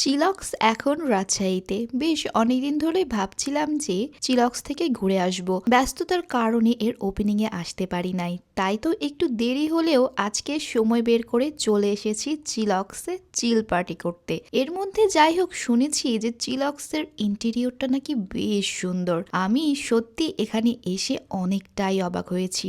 Chillox এখন রাজশাহীতে। বেশ অনেকদিন ধরেই ভাবছিলাম যে চিলক্স থেকে ঘুরে আসব। ব্যস্ততার কারণে এর ওপেনিংয়ে আসতে পারি নাই। তাই তো একটু দেরি হলেও আজকে সময় বের করে চলে এসেছি চিলক্সে চিল পার্টি করতে। এর মধ্যে যাই হোক, শুনেছি যে চিলক্সের ইন্টেরিয়রটা নাকি বেশ সুন্দর। আমি সত্যি এখানে এসে অনেকটাই অবাক হয়েছি।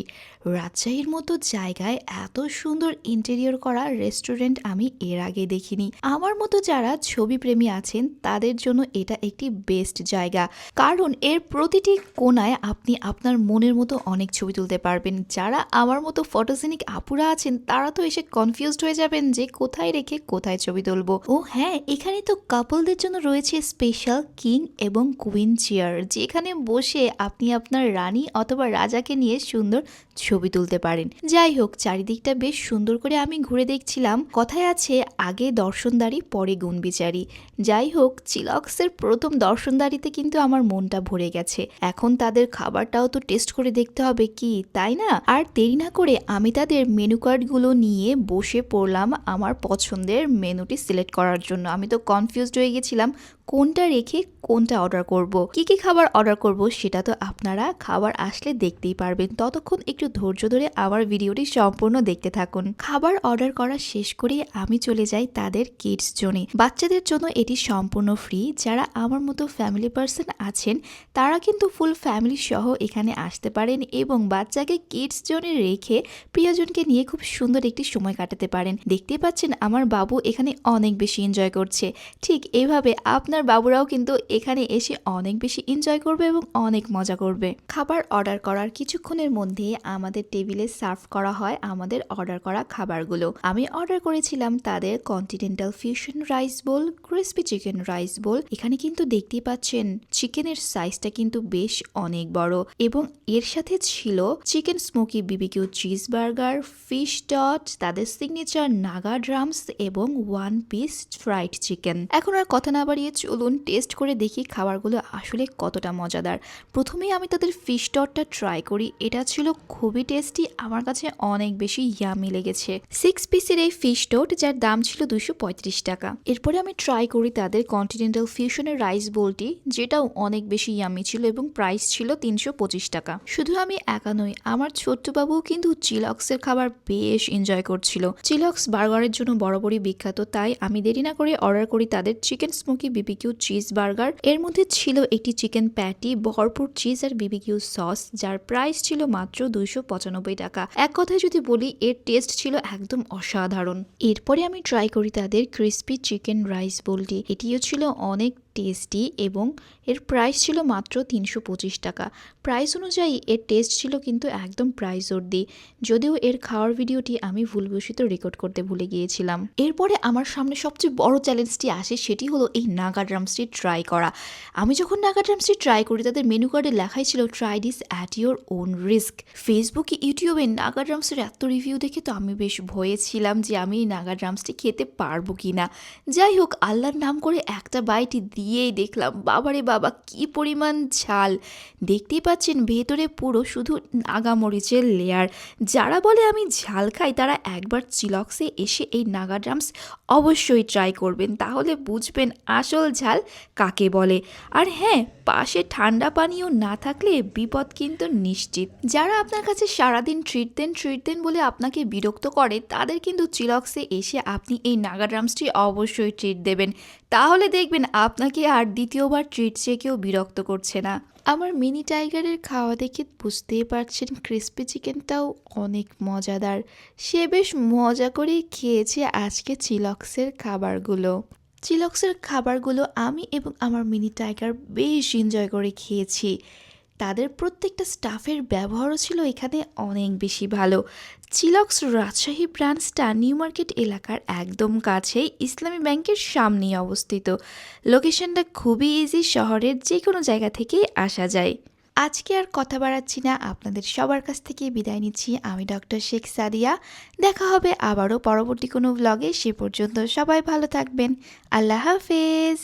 রাজশাহীর মতো জায়গায় এত সুন্দর ইন্টেরিয়র করা রেস্টুরেন্ট আমি এর আগে দেখিনি। আমার মতো যারা ছবি প্রেমী আছেন তাদের জন্য এটা একটি বেস্ট জায়গা, কারণ এর প্রতিটি কোণায় আপনি আপনার মনের মতো অনেক ছবি তুলতে পারবেন। যারা আমার মতো ফটোজেনিক আপুরা আছেন তারা তো এসে কনফিউজড হয়ে যাবেন যে কোথায় রেখে কোথায় ছবি তুলবো। ও হ্যাঁ, এখানে তো কাপলদের জন্য রয়েছে স্পেশাল কিং এবং কুইন চেয়ার, যেখানে বসে আপনি আপনার রানী অথবা রাজাকে নিয়ে সুন্দর ছবি তুলতে পারেন। যাই হোক, চারিদিকটা বেশ সুন্দর করে আমি ঘুরে দেখছিলাম। কথায় আছে, আগে দর্শনদারি পরে গুণ বিচারি। যাই হোক, চিলক্সের প্রথম দর্শনদারিতে কিন্তু আমার মনটা ভরে গেছে। এখন তাদের খাবারটাও তো টেস্ট করে দেখতে হবে, কি তাই না? আর দেরি না করে আমি তাদের মেনু কার্ডগুলো নিয়ে বসে পড়লাম আমার পছন্দের মেনুটি সিলেক্ট করার জন্য। আমি তো কনফিউজড হয়ে গেছিলাম কোনটা রেখে কোনটা অর্ডার করব। কি কি খাবার অর্ডার করব সেটা তো আপনারা খাবার আসলে দেখতেই পারবেন। ততক্ষণ একটু ধৈর্য ধরে আমার ভিডিওটি সম্পূর্ণ দেখতে থাকুন। খাবার অর্ডার করা শেষ করে আমি চলে যাই তাদের কিডস জোনে। বাচ্চাদের জন্য এটি সম্পূর্ণ ফ্রি। যারা আমার মতো ফ্যামিলি পার্সন আছেন তারা কিন্তু ফুল ফ্যামিলি সহ এখানে আসতে পারেন এবং বাচ্চাকে কিডস জোনে রেখে প্রিয়জনকে নিয়ে খুব সুন্দর একটি সময় কাটাতে পারেন। দেখতে পাচ্ছেন আমার বাবু এখানে অনেক বেশি এনজয় করছে। ঠিক এইভাবে আপনার বাবুরাও কিন্তু এখানে এসে অনেক বেশি এনজয় করবে এবং অনেক মজা করবে। খাবার অর্ডার করার কিছুক্ষণের মধ্যে আমাদের টেবিলে সার্ভ করা হয় আমাদের অর্ডার করা খাবারগুলো। আমি অর্ডার করেছিলাম তাদের continental fusion rice bowl, crispy chicken rice bowl. এখানে কিন্তু দেখতেই পাচ্ছেন চিকেনের সাইজটা কিন্তু বেশ অনেক বড় এবং এর সাথে ছিল chicken smoky BBQ cheese burger, fish dot, তাদের সিগনেচার নাগা ড্রামস এবং ওয়ান পিস ফ্রাইড চিকেন। এখন আর কথা না বাড়িয়ে চলুন টেস্ট করে দেখি খাবারগুলো আসলে কতটা মজাদার। প্রথমেই আমি তাদের ফিশ ডটটা ট্রাই করি। এটা ছিল খুবই টেস্টি, আমার কাছে অনেক বেশি ইয়ামি লেগেছে। 6 পিসের এই ফিশ ডট, যার দাম ছিল 235 টাকা। এরপরে আমি ট্রাই করি তাদের কন্টিনেন্টাল ফিউশনের রাইস বোলটি, যেটাও অনেক বেশি ইয়ামি ছিল এবং প্রাইস ছিল 325 টাকা। শুধু আমি একা নই, আমার ছোট্ট বাবুও কিন্তু চিলক্সের খাবার বেশ এনজয় করছিল। চিলক্স বার্গারের জন্য বরাবরই বিখ্যাত, তাই আমি দেরি না করে অর্ডার করি তাদের chicken smoky BBQ cheese burger. এর মধ্যে ছিল একটি চিকেন প্যাটি, ভরপুর চিজ আর বিবিকিউ সস, যার প্রাইস ছিল মাত্র 295 টাকা। এক কথায় যদি বলি, এর টেস্ট ছিল একদম অসাধারণ। এরপরে আমি ট্রাই করি তাদের ক্রিসপি চিকেন রাইস বোলটি। এটিও ছিল অনেক টেস্টি এবং এর প্রাইস ছিল মাত্র 325 টাকা। প্রাইস অনুযায়ী এর টেস্ট ছিল কিন্তু একদম প্রাইস অর্দি, যদিও এর খাওয়ার ভিডিওটি আমি ভুলবশত রেকর্ড করতে ভুলে গিয়েছিলাম। এরপরে আমার সামনে সবচেয়ে বড় চ্যালেঞ্জটি আসে, সেটি হলো এই নাগা ড্রামসটি ট্রাই করা। আমি যখন নাগা ড্রামসটি ট্রাই করি, তাদের মেনু কার্ডে লেখাই ছিল try this at your own risk. ফেসবুকে ইউটিউবে নাগা ড্রামসের এত রিভিউ দেখে তো আমি বেশ ভয়ে ছিলাম যে আমি এই নাগা ড্রামসটি খেতে পারবো কিনা। যাই হোক, আল্লাহর নাম করে একটা বাইট দিয়েই দেখলাম, বাবারে বাবা কি পরিমাণ ঝাল! দেখতেই পাচ্ছেন ভেতরে পুরো শুধু নাগা মরিচের লেয়ার। যারা বলে আমি ঝাল খাই তারা একবার চিলক্সে এসে এই নাগা ড্রামস অবশ্যই ট্রাই করবেন, তাহলে বুঝবেন আসল ঝাল কাকে বলে। আর হ্যাঁ, পাশে ঠান্ডা পানীয় না থাকলে বিপদ কিন্তু নিশ্চিত। যারা আপনার কাছে সারাদিন ট্রিট দেন বলে আপনাকে বিরক্ত করে, তাদের কিন্তু চিলক্সে এসে আপনি এই নাগা ড্রামসটি অবশ্যই ট্রিট দেবেন, তাহলে দেখবেন আপনাকে আর দ্বিতীয়বার ট্রিট চেয়ে কেউ বিরক্ত করছে না। আমার মিনি টাইগারের খাওয়া দেখে বুঝতেই পারছেন ক্রিসপি চিকেনটাও অনেক মজাদার। সে বেশ মজা করেই খেয়েছে আজকে চিলক্সের খাবারগুলো। চিলক্সের খাবারগুলো আমি এবং আমার মিনি টাইগার বেশ এনজয় করে খেয়েছি। তাদের প্রত্যেকটা স্টাফের ব্যবহারও ছিল এখানে অনেক বেশি ভালো। চিলক্স রাজশাহী ব্রাঞ্চটা নিউ মার্কেট এলাকার একদম কাছেই ইসলামী ব্যাংকের সামনেই অবস্থিত। লোকেশনটা খুবই ইজি, শহরের যে কোনো জায়গা থেকেই আসা যায়। আজকে আর কথা বাড়াচ্ছি না, আপনাদের সবার কাছ থেকে বিদায় নিচ্ছি। আমি ডক্টর শেখ সাদিয়া। দেখা হবে আবারও পরবর্তী কোনো ভ্লগে। সে পর্যন্ত সবাই ভালো থাকবেন। আল্লাহ হাফেজ।